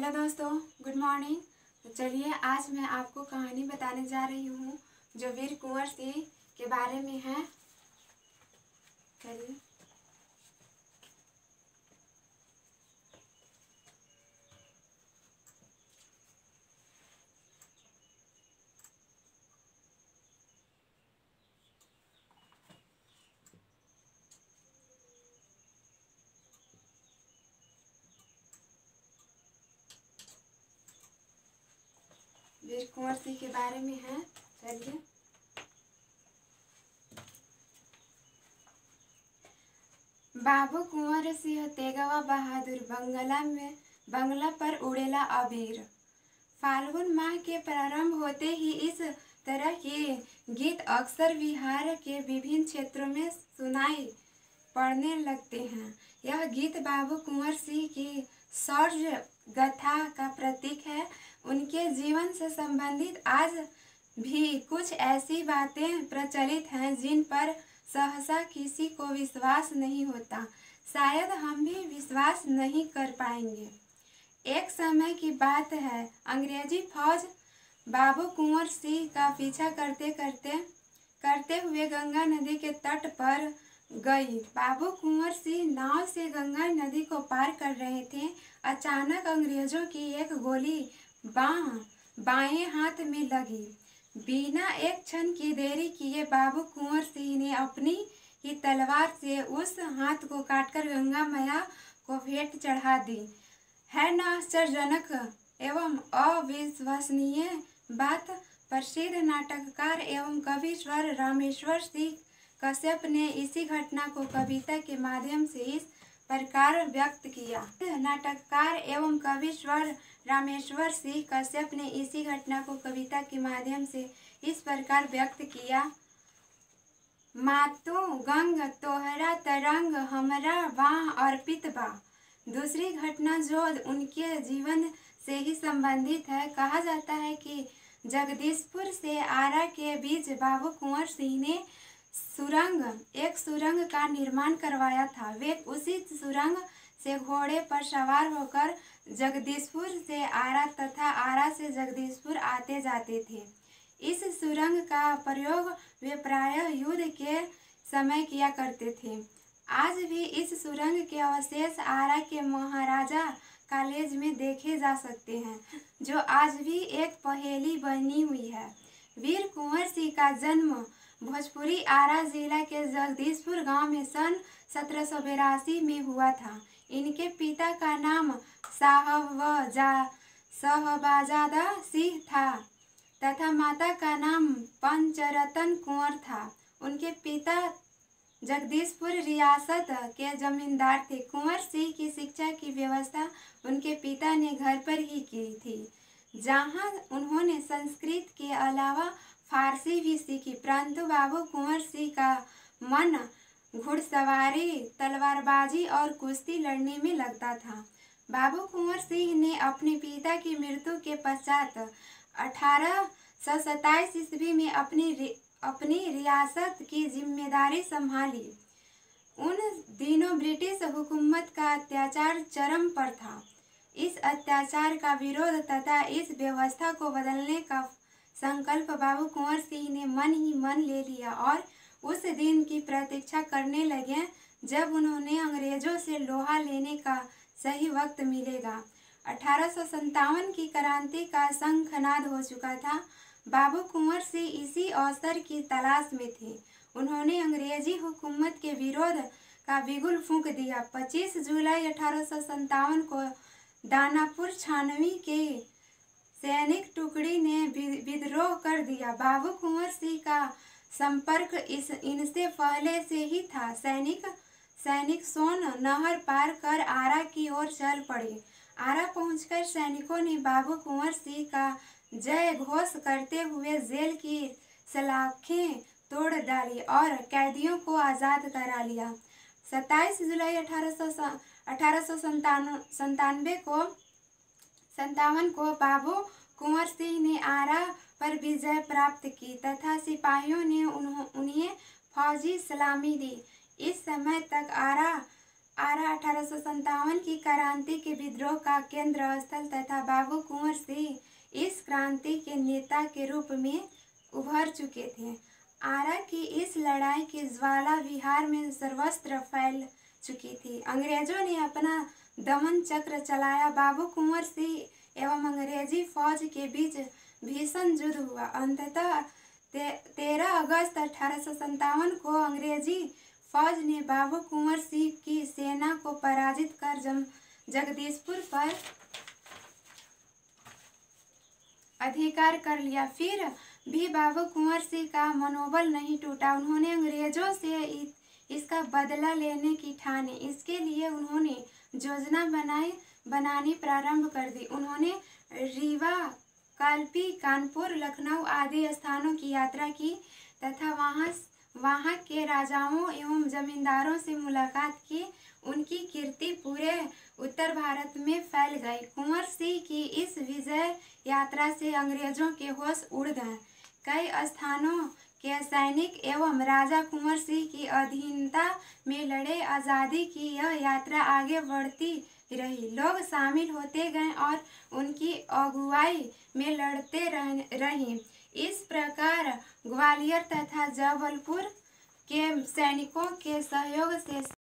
Hello दोस्तों, good morning. तो चलिए आज मैं आपको कहानी बताने जा रही हूँ जो वीर कुंवर सिंह के बारे में है। चलिए। वीर कुंवर सिंह के बारे में है। चलिए। बाबू कुंवर सिंह तेगवा बहादुर बंगला पर उड़ेला अबीर। फाल्गुन माह के प्रारंभ होते ही इस तरह के गीत अक्सर बिहार के विभिन्न क्षेत्रों में सुनाई पड़ने लगते हैं। यह गीत बाबू कुंवर सिंह की शौर्य गाथा का प्रतीक है। उनके जीवन से संबंधित आज भी कुछ ऐसी बातें प्रचलित हैं जिन पर सहसा किसी को विश्वास नहीं होता। शायद हम भी विश्वास नहीं कर पाएंगे। एक समय की बात है, अंग्रेजी फौज बाबू कुंवर सिंह का पीछा करते हुए गंगा नदी के तट पर गई। बाबू कुंवर सिंह नाव से गंगा नदी को पार कर रहे थे। अचानक अंग्रेजों की एक गोली बाएं हाथ में लगी। बिना एक क्षण की देरी किए बाबू कुंवर सिंह ने अपनी ही तलवार से उस हाथ को काटकर गंगा मैया को भेंट चढ़ा दी। है न आश्चर्यजनक एवं अविश्वसनीय बात। प्रसिद्ध नाटककार एवं कवि स्वर रामेश्वर सिंह कश्यप ने इसी घटना को कविता के माध्यम से इस प्रकार व्यक्त किया। नाटककार एवं कवि स्वर रामेश्वर सिंह कश्यप ने इसी घटना को कविता के माध्यम से इस प्रकार व्यक्त किया। मातु गंग तोहरा तरंग हमरा बाह अर्पित बा। दूसरी घटना जो उनके जीवन से ही संबंधित है। कहा जाता है कि जगदीशपुर से आरा के बीच बाबू कुंवर सिंह ने एक सुरंग का निर्माण करवाया था। वे उसी सुरंग से घोड़े पर सवार होकर जगदीशपुर से आरा तथा आरा से जगदीशपुर आते जाते थे। इस सुरंग का प्रयोग वे प्रायः युद्ध के समय किया करते थे। आज भी इस सुरंग के अवशेष आरा के महाराजा कॉलेज में देखे जा सकते हैं, जो आज भी एक पहेली बनी हुई है। वीर कुंवर सिंह का जन्म भोजपुरी आरा जिला के जगदीशपुर गांव में सन 1782 में हुआ था। इनके पिता का नाम साहबजादा सिंह था तथा माता का नाम पंचरतन कुंवर था। उनके पिता जगदीशपुर रियासत के जमींदार थे। कुंवर सिंह की शिक्षा की व्यवस्था उनके पिता ने घर पर ही की थी, जहां उन्होंने संस्कृत के अलावा फारसी भी सीखी। परंतु बाबू कुंवर सिंह का मन घुड़सवारी, तलवारबाजी और कुश्ती लड़ने में लगता था। बाबू कुंवर सिंह ने अपने पिता की मृत्यु के पश्चात 1827 ईस्वी में अपनी रियासत की जिम्मेदारी संभाली। उन दिनों ब्रिटिश हुकूमत का अत्याचार चरम पर था। इस अत्याचार का विरोध तथा इस व्यवस्था को बदलने का संकल्प बाबू कुंवर सिंह ने मन ही मन ले लिया और उस दिन की प्रतीक्षा करने लगे जब उन्होंने अंग्रेजों से लोहा लेने का सही वक्त मिलेगा। 1857 की क्रांति का शंखनाद हो चुका था। बाबू कुंवर सिंह इसी अवसर की तलाश में थे। उन्होंने अंग्रेजी हुकूमत के विरोध का बिगुल फूंक दिया। 25 जुलाई 1857 को दानापुर छावनी के सैनिक टुकड़ी ने विद्रोह कर दिया। बाबू कुंवर सिंह का संपर्क इनसे पहले से ही था। सैनिक सोन नहर पार कर आरा की ओर चल पड़े। आरा पहुंचकर सैनिकों ने बाबू कुंवर सिंह का जय घोष करते हुए जेल की सलाखें तोड़ डाली और कैदियों को आज़ाद करा लिया। 27 जुलाई 1857 को बाबू कुंवर सिंह ने आरा पर विजय प्राप्त की तथा सिपाहियों ने उन्हें फौजी सलामी दी। इस समय तक आरा आरा 1857 की क्रांति के विद्रोह का केंद्र स्थल तथा बाबू कुंवर सिंह इस क्रांति के नेता के रूप में उभर चुके थे। आरा की इस लड़ाई की ज्वाला बिहार में सर्वत्र फैल चुकी थी। अंग्रेजों ने अपना दमन चक्र चलाया। बाबू कुंवर सिंह एवं अंग्रेजी फौज के बीच भीषण युद्ध हुआ। अंततः 13 अगस्त 1857 को अंग्रेजी फौज ने बाबू कुंवर सिंह की सेना को पराजित कर जगदीशपुर पर अधिकार कर लिया। फिर भी बाबू कुंवर सिंह का मनोबल नहीं टूटा। उन्होंने अंग्रेजों से इसका बदला लेने की ठानी। इसके लिए उन्होंने योजना बनानी प्रारंभ कर दी। उन्होंने रीवा, कालपी, कानपुर, लखनऊ आदि स्थानों की यात्रा की तथा वहाँ के राजाओं एवं जमींदारों से मुलाकात की। उनकी कीर्ति पूरे उत्तर भारत में फैल गई। कुंवर सिंह की इस विजय यात्रा से अंग्रेजों के होश उड़ गए। कई स्थानों के सैनिक एवं राजा कुंवर सिंह की अधीनता में लड़े। आज़ादी की यह यात्रा आगे बढ़ती रही। लोग शामिल होते गए और उनकी अगुवाई में लड़ते रहे। इस प्रकार ग्वालियर तथा जबलपुर के सैनिकों के सहयोग से